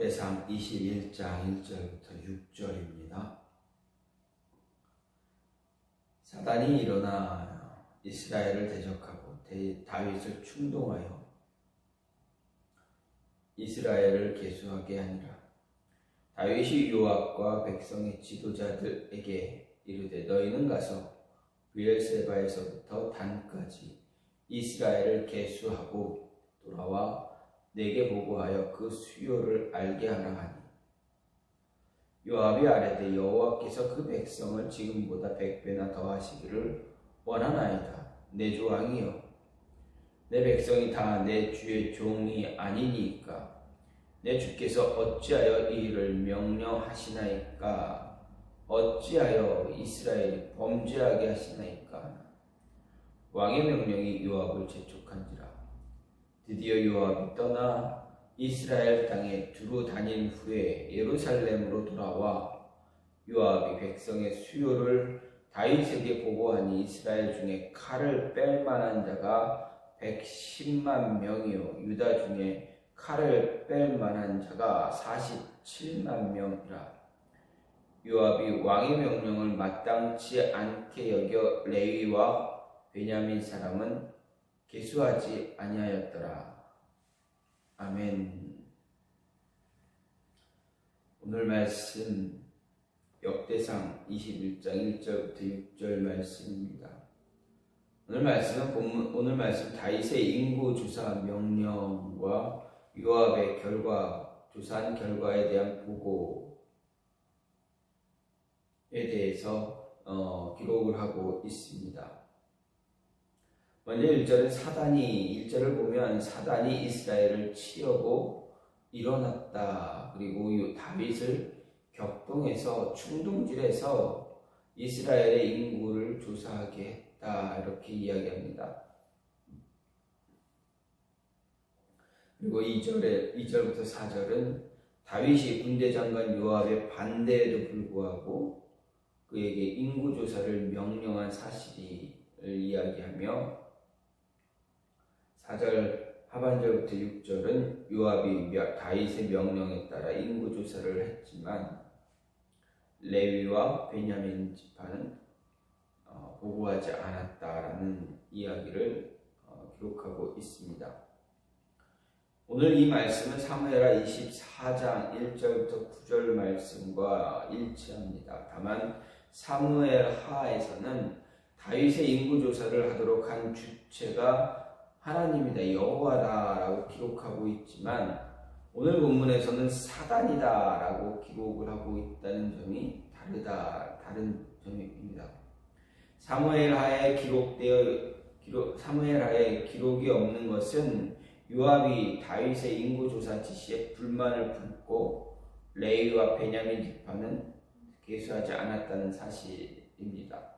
역대상 21장 1절부터 6절입니다. 사단이 일어나 이스라엘을 대적하고 다윗을 충동하여 이스라엘을 계수하게 하니라. 다윗이 요압과 백성의 지도자들에게 이르되 너희는 가서 브엘세바에서부터 단까지 이스라엘을 계수하고 돌아와 내게 보고하여 그 수요를 알게 하라 하니, 요압이 아뢰되 여호와께서 그 백성을 지금보다 100배나 더하시기를 원하나이다. 내 주 왕이여, 내 백성이 다 내 주의 종이 아니니까 내 주께서 어찌하여 이 일을 명령하시나이까? 어찌하여 이스라엘이 범죄하게 하시나이까? 왕의 명령이 요압을 재촉한지라. 드디어 요압이 떠나 이스라엘 땅에 두루 다닌 후에 예루살렘으로 돌아와 요압이 백성의 수요를 다윗에게 보고하니 이스라엘 중에 칼을 뺄 만한 자가 110만 명이요 유다 중에 칼을 뺄 만한 자가 47만 명이라. 요압이 왕의 명령을 마땅치 않게 여겨 레위와 베냐민 사람은 계수하지 아니하였더라. 아멘. 오늘 말씀 역대상 21장 1절부터 6절 말씀입니다. 오늘 말씀 다윗의 인구 조사 명령과 요압의 조사한 결과에 대한 보고에 대해서 기록을 하고 있습니다. 먼저 1절을 보면 사단이 이스라엘을 치려고 일어났다. 그리고 다윗을 격동해서 충동질해서 이스라엘의 인구를 조사하게 했다. 이렇게 이야기합니다. 그리고 2절부터 4절은 다윗이 군대장관 요압의 반대에도 불구하고 그에게 인구조사를 명령한 사실을 이야기하며 4절 하반절부터 6절은 요압이 다윗의 명령에 따라 인구조사를 했지만 레위와 베냐민 지파는 보고하지 않았다라는 이야기를 기록하고 있습니다. 오늘 이 말씀은 사무엘하 24장 1절부터 9절 말씀과 일치합니다. 다만 사무엘하에서는 다윗의 인구조사를 하도록 한 주체가 하나님이다, 여호와다라고 기록하고 있지만 오늘 본문에서는 사단이다라고 기록을 하고 있다는 점이 다른 점입니다. 사무엘하에 기록이 없는 것은 요압이 다윗의 인구조사 지시에 불만을 품고 레위와 베냐민 지파는 계수하지 않았다는 사실입니다.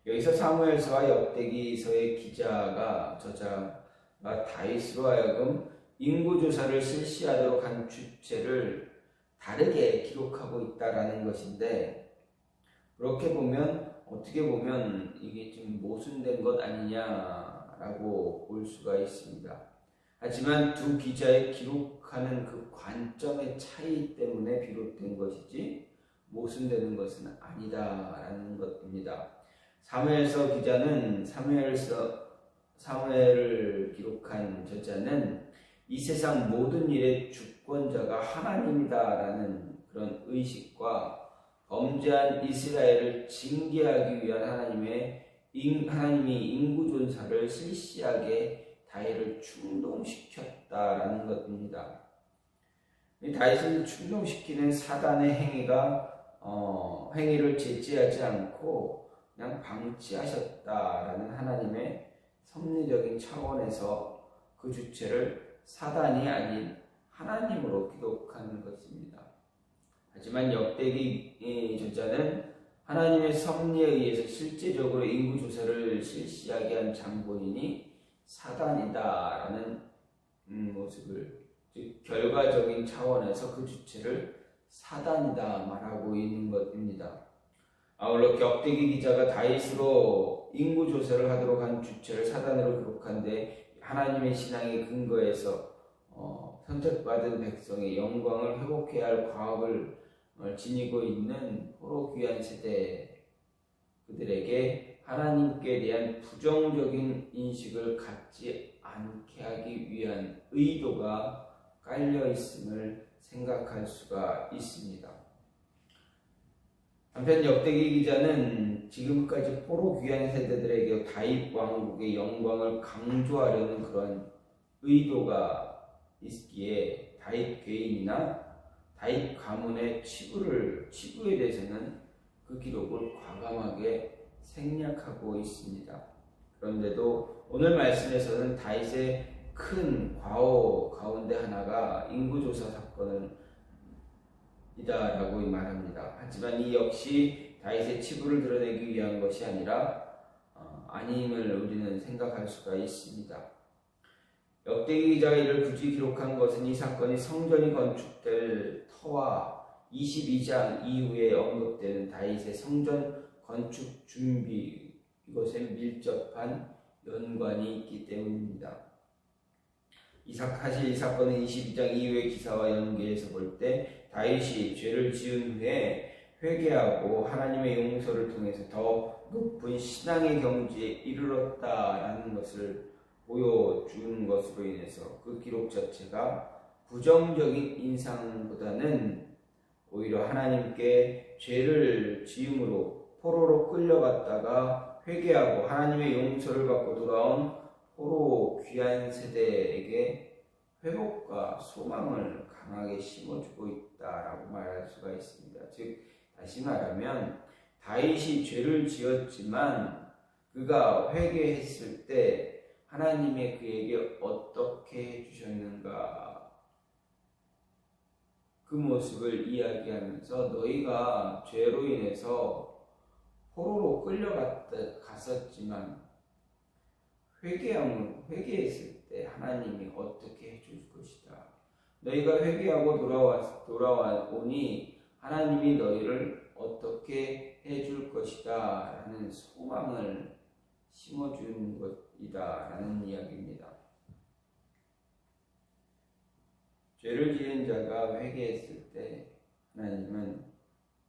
여기서 사무엘서와 역대기서의 저자가 다윗으로 하여금 인구조사를 실시하도록 한 주체를 다르게 기록하고 있다라는 것인데, 그렇게 보면 어떻게 보면 이게 좀 모순된 것 아니냐라고 볼 수가 있습니다. 하지만 두 기자의 기록하는 그 관점의 차이 때문에 비롯된 것이지 모순되는 것은 아니다라는 것입니다. 사무엘서 기자는 사무엘을 기록한 저자는 이 세상 모든 일의 주권자가 하나님이다라는 그런 의식과 범죄한 이스라엘을 징계하기 위한 하나님이 인구조사를 실시하게 다윗을 충동시켰다라는 것입니다. 다윗을 충동시키는 사단의 행위를 제지하지 않고 그냥 방치하셨다라는 하나님의 섭리적인 차원에서 그 주체를 사단이 아닌 하나님으로 기록하는 것입니다. 하지만 역대기 저자는 하나님의 섭리에 의해서 실제적으로 인구조사를 실시하게 한 장본인이 사단이다라는 모습을, 즉 결과적인 차원에서 그 주체를 사단이다 말하고 있는 것입니다. 아울러 역대기 기자가 다윗으로 인구조사를 하도록 한 주체를 사단으로 기록한데 하나님의 신앙의 근거에서 선택받은 백성의 영광을 회복해야 할 과업을 지니고 있는 포로 귀환 세대, 그들에게 하나님께 대한 부정적인 인식을 갖지 않게 하기 위한 의도가 깔려 있음을 생각할 수가 있습니다. 한편 역대기 기자는 지금까지 포로 귀환 세대들에게 다윗 왕국의 영광을 강조하려는 그런 의도가 있기에 다윗 괴인이나 다윗 가문의 치부에 대해서는 그 기록을 과감하게 생략하고 있습니다. 그런데도 오늘 말씀에서는 다윗의 큰 과오 가운데 하나가 인구조사 사건이다라고 말합니다. 하지만 이 역시 다윗의 치부를 드러내기 위한 것이 아님을 우리는 생각할 수가 있습니다. 역대기 기자가 이를 굳이 기록한 것은 이 사건이 성전이 건축될 터와 22장 이후에 언급되는 다윗의 성전 건축 준비, 이것에 밀접한 연관이 있기 때문입니다. 사실 이 사건은 22장 이후의 기사와 연계해서 볼 때 다윗이 죄를 지은 후에 회개하고 하나님의 용서를 통해서 더 높은 신앙의 경지에 이르렀다라는 것을 보여준 것으로 인해서 그 기록 자체가 부정적인 인상보다는 오히려 하나님께 죄를 지음으로 포로로 끌려갔다가 회개하고 하나님의 용서를 받고 돌아온 포로 귀한 세대에게 회복과 소망을 강하게 심어주고 있다라고 말할 수가 있습니다. 즉 다시 말하면 다윗이 죄를 지었지만 그가 회개했을 때 하나님이 그에게 어떻게 해주셨는가, 그 모습을 이야기하면서 너희가 죄로 인해서 포로로 끌려갔었지만 회개했을 때 하나님이 어떻게 해줄 것이다. 너희가 회개하고 돌아오니 하나님이 너희를 어떻게 해줄 것이다 라는 소망을 심어주는 것이다 라는 이야기입니다. 죄를 지은 자가 회개했을 때 하나님은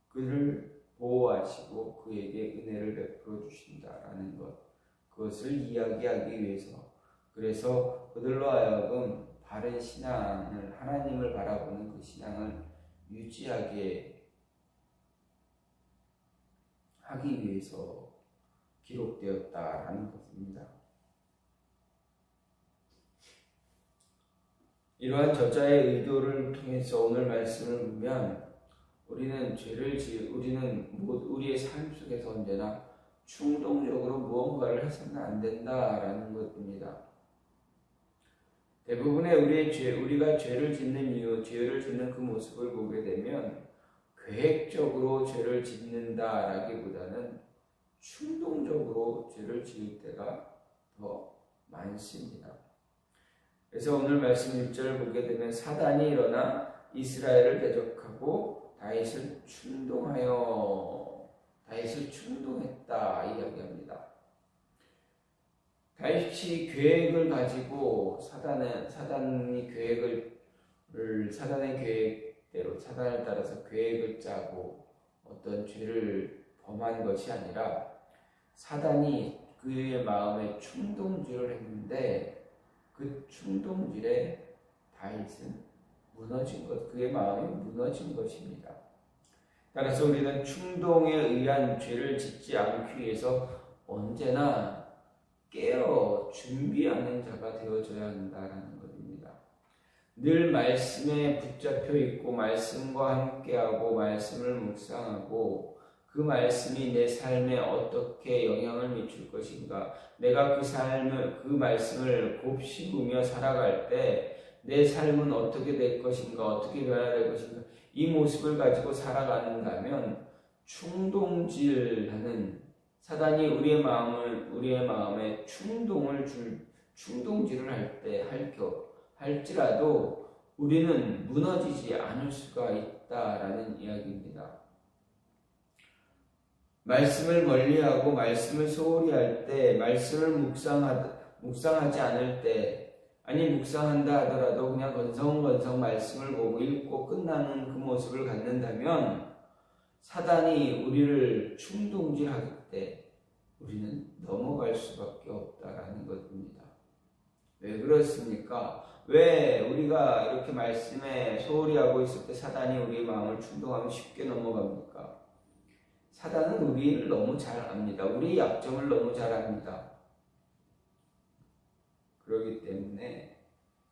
그를 보호하시고 그에게 은혜를 베풀어 주신다라는 것, 그것을 이야기하기 위해서, 그래서 그들로 하여금 바른 신앙을, 하나님을 바라보는 그 신앙을 유지하게 하기 위해서 기록되었다라는 것입니다. 이러한 저자의 의도를 통해서 오늘 말씀을 보면 우리는 우리의 삶 속에서 언제나 충동적으로 무언가를 해서는 안 된다라는 것입니다. 대부분의 우리가 죄를 짓는 이유, 죄를 짓는 그 모습을 보게 되면 계획적으로 죄를 짓는다라기보다는 충동적으로 죄를 지을 때가 더 많습니다. 그래서 오늘 말씀 1절을 보게 되면 사단이 일어나 이스라엘을 대적하고 다윗을 충동했다 이야기합니다. 다윗이 계획을 가지고 사단의 계획대로 사단을 따라서 계획을 짜고 어떤 죄를 범한 것이 아니라 사단이 그의 마음에 충동질을 했는데 그 충동질에 다윗은 그의 마음이 무너진 것입니다. 따라서 우리는 충동에 의한 죄를 짓지 않기 위해서 언제나 깨어 준비하는 자가 되어져야 한다는 것입니다. 늘 말씀에 붙잡혀 있고 말씀과 함께하고 말씀을 묵상하고 그 말씀이 내 삶에 어떻게 영향을 미칠 것인가, 내가 그 말씀을 곱씹으며 살아갈 때 내 삶은 어떻게 될 것인가, 어떻게 변화될 것인가, 이 모습을 가지고 살아가는다면 충동질하는 사단이 우리의 마음에 충동질을 할지라도 우리는 무너지지 않을 수가 있다라는 이야기입니다. 말씀을 멀리하고 말씀을 소홀히 할 때, 말씀을 묵상하지 않을 때 아니 묵상한다 하더라도 그냥 건성건성 말씀을 보고 읽고 끝나는 그 모습을 갖는다면 사단이 우리를 충동질할 때 우리는 넘어갈 수밖에 없다라는 것입니다. 왜 그렇습니까? 왜 우리가 이렇게 말씀에 소홀히 하고 있을 때 사단이 우리의 마음을 충동하면 쉽게 넘어갑니까? 사단은 우리를 너무 잘 압니다. 우리의 약점을 너무 잘 압니다. 그렇기 때문에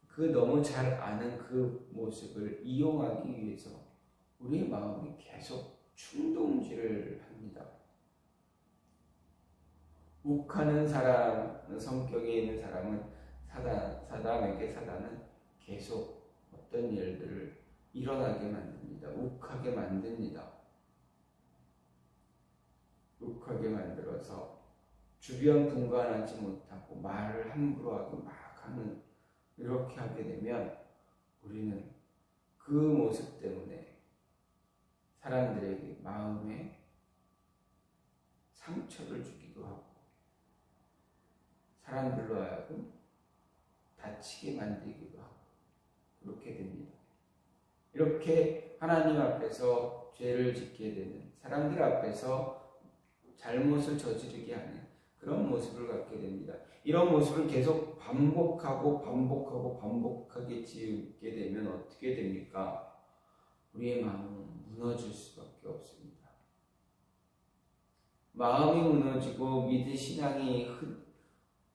그 너무 잘 아는 그 모습을 이용하기 위해서 우리의 마음이 계속 충동질을 합니다. 욱하는 사람, 성격에 있는 사람은 사단은 계속 어떤 일들을 일어나게 만듭니다. 욱하게 만듭니다. 욱하게 만들어서 주변 분간하지 못하고 말을 함부로 하고 막 하는 이렇게 하게 되면 우리는 그 모습 때문에 사람들에게 마음에 상처를 주기도 하고 사람들로 하여금 다치게 만들기도 하고 그렇게 됩니다. 이렇게 하나님 앞에서 죄를 짓게 되는, 사람들 앞에서 잘못을 저지르게 하는 그런 모습을 갖게 됩니다. 이런 모습을 계속 반복하게 지우게 되면 어떻게 됩니까? 우리의 마음은 무너질 수밖에 없습니다. 마음이 무너지고 믿음 신앙이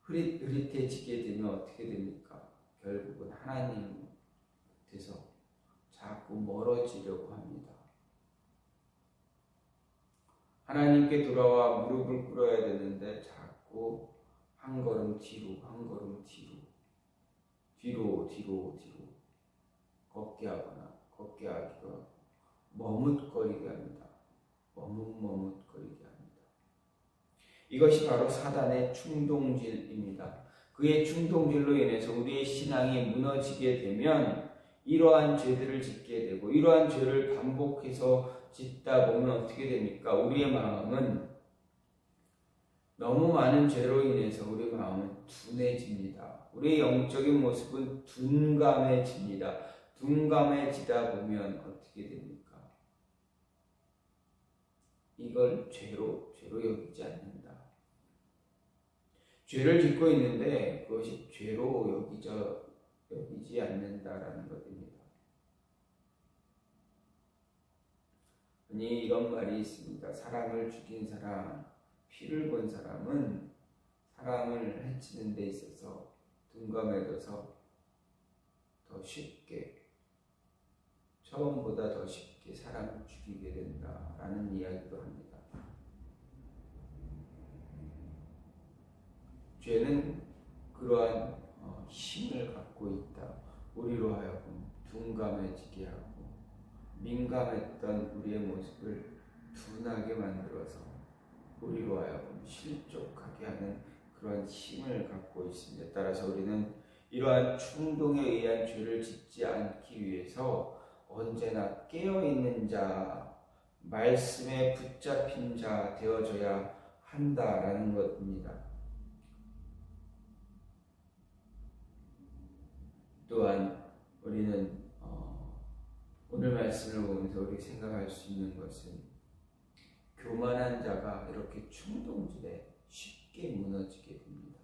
흐릿해지게 되면 어떻게 됩니까? 결국은 하나님께서 자꾸 멀어지려고 합니다. 하나님께 돌아와 무릎을 꿇어야 되는데 자꾸 한 걸음 뒤로 걷게 하기도 하고 머뭇거리게 합니다. 머뭇거리게 합니다. 이것이 바로 사단의 충동질입니다. 그의 충동질로 인해서 우리의 신앙이 무너지게 되면 이러한 죄들을 짓게 되고 이러한 죄를 반복해서 짓다 보면 어떻게 됩니까? 우리의 마음은 너무 많은 죄로 인해서 우리의 마음은 둔해집니다. 우리의 영적인 모습은 둔감해집니다. 둔감해지다 보면 어떻게 됩니까? 이걸 죄로 여기지 않는다. 죄를 짓고 있는데 그것이 죄로 여기지 않는다라는 것입니다. 아니 이런 말이 있습니다. 사람을 죽인 사람, 피를 본 사람은 사람을 해치는 데 있어서 둔감해져서 더 쉽게, 처음보다 더 쉽게 사람을 죽이게 된다라는 이야기도 합니다. 죄는 그러한 힘을 갖고 있다. 우리로 하여금 둔감해지게 하고 민감했던 우리의 모습을 둔하게 만들어서 우리로 하여금 실족하게 하는 그런 힘을 갖고 있습니다. 따라서 우리는 이러한 충동에 의한 죄를 짓지 않기 위해서 언제나 깨어있는 자, 말씀에 붙잡힌 자 되어져야 한다라는 것입니다. 또한 우리는 오늘 말씀을 보면서 우리 생각할 수 있는 것은 교만한 자가 이렇게 충동질에 쉽게 무너지게 됩니다.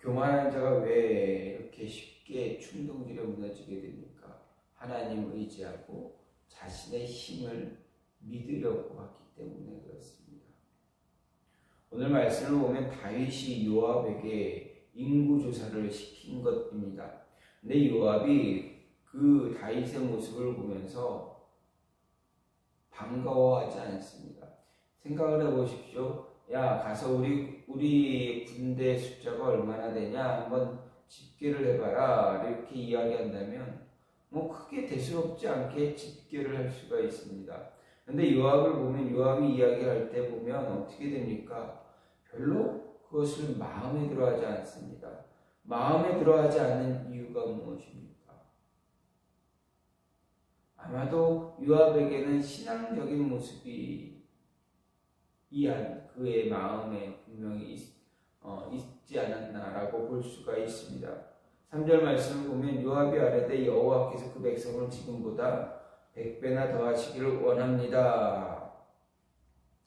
교만한 자가 왜 이렇게 쉽게 충동질에 무너지게 됩니까? 하나님을 의지하고 자신의 힘을 믿으려고 하기 때문에 그렇습니다. 오늘 말씀을 보면 다윗이 요압에게 인구조사를 시킨 것입니다. 근데 요압이 그 다윗의 모습을 보면서 반가워하지 않습니다. 생각을 해보십시오. 야, 가서 우리 군대 숫자가 얼마나 되냐 한번 집계를 해봐라 이렇게 이야기한다면 크게 대수롭지 않게 집계를 할 수가 있습니다. 근데 요압을 보면 요압이 이야기할 때 보면 어떻게 됩니까? 별로 그것을 마음에 들어하지 않습니다. 마음에 들어하지 않는 이유가 무엇입니까? 아마도 요압에게는 신앙적인 모습이 그의 마음에 분명히 있지 않았나라고 볼 수가 있습니다. 3절 말씀을 보면 요압이 아뢰되 여호와께서 그 백성을 지금보다 100배나 더하시기를 원합니다.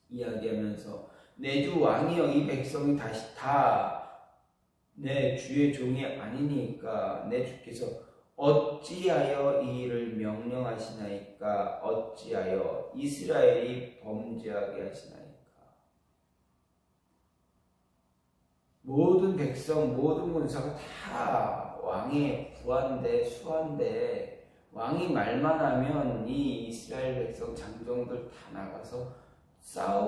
이야기하면서 내 주 왕이여 이 백성이 다시 다 내 주의 종이 아니니까 내 주께서 어찌하여 이 일을 명령하시나이까 어찌하여 이스라엘이 범죄하게 하시나이까. 모든 백성 모든 군사가 다 왕의 부하인데 수하인데 왕이 말만 하면 이 이스라엘 백성 장정들 다 나가서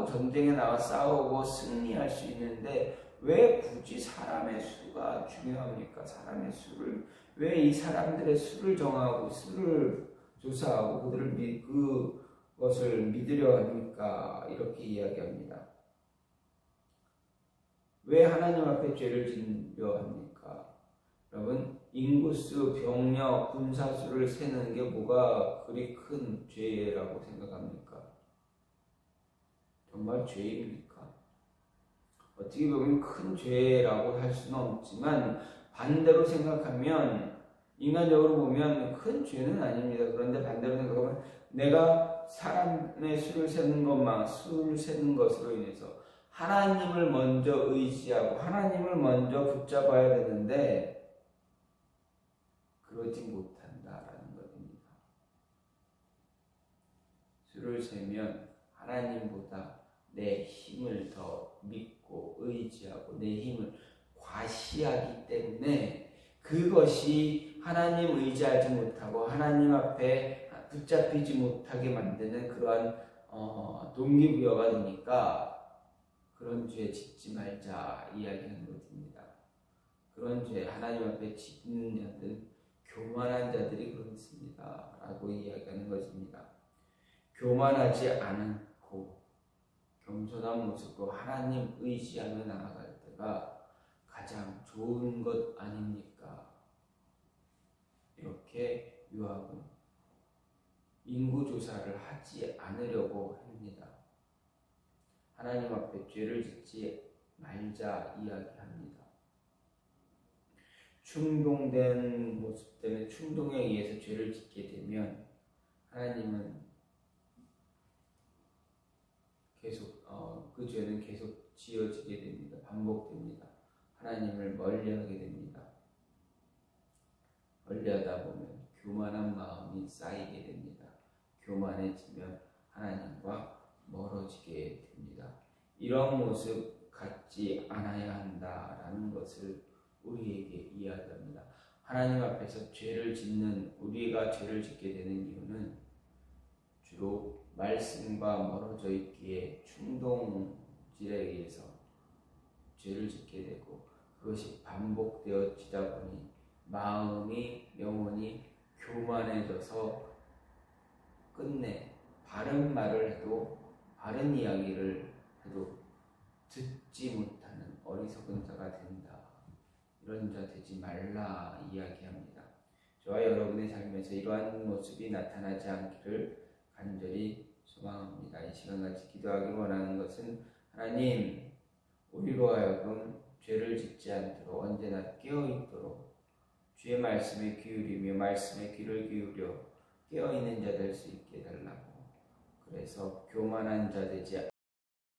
전쟁에 나와 싸우고 승리할 수 있는데 왜 굳이 사람의 수가 중요합니까? 사람의 수를 왜 이 사람들의 수를 정하고 수를 조사하고 그것을 믿으려 합니까? 이렇게 이야기합니다. 왜 하나님 앞에 죄를 짓려 합니까? 여러분, 인구수, 병력, 군사수를 세는 게 뭐가 그리 큰 죄라고 생각합니까? 정말 죄입니까? 어떻게 보면 큰 죄라고 할 수는 없지만 반대로 생각하면 인간적으로 보면 큰 죄는 아닙니다. 그런데 반대로 생각하면 내가 사람의 수를 세는 것으로 인해서 하나님을 먼저 의지하고 하나님을 먼저 붙잡아야 되는데 그러지 못한다라는 것입니다. 수를 세면 하나님보다 내 힘을 더 믿고 의지하고 내 힘을 과시하기 때문에 그것이 하나님 의지하지 못하고 하나님 앞에 붙잡히지 못하게 만드는 그러한 동기부여가 되니까 그런 죄 짓지 말자 이야기하는 것입니다. 그런 죄 하나님 앞에 짓는 자들 교만한 자들이 그렇습니다 라고 이야기하는 것입니다. 교만하지 않고 겸손한 모습으로 하나님 의지하며 나아갈 때가 가장 좋은 것 아닙니까? 이렇게 요압은 인구조사를 하지 않으려고 합니다. 하나님 앞에 죄를 짓지 말자 이야기합니다. 충동된 모습 때문에 충동에 의해서 죄를 짓게 되면 하나님은 계속 그 죄는 계속 지어지게 됩니다. 반복됩니다. 하나님을 멀리하게 됩니다. 멀리하다 보면 교만한 마음이 쌓이게 됩니다. 교만해지면 하나님과 멀어지게 됩니다. 이런 모습 갖지 않아야 한다라는 것을 우리에게 이야기합니다. 하나님 앞에서 우리가 죄를 짓게 되는 이유는 주로 말씀과 멀어져 있기에 충동질에 의해서 죄를 짓게 되고 그것이 반복되어지다 보니 마음이 영혼이 교만해져서 끝내 바른 말을 해도 바른 이야기를 해도 듣지 못하는 어리석은 자가 된다. 이런 자 되지 말라 이야기합니다. 저와 여러분의 삶에서 이러한 모습이 나타나지 않기를 간절히 소망합니다. 이 시간같이 기도하기 원하는 것은 하나님 우리로 하여금 죄를 짓지 않도록 언제나 깨어있도록 주의 말씀에 기울이며 말씀에 귀를 기울여 깨어있는 자 될 수 있게 해달라고 그래서 교만한 자 되지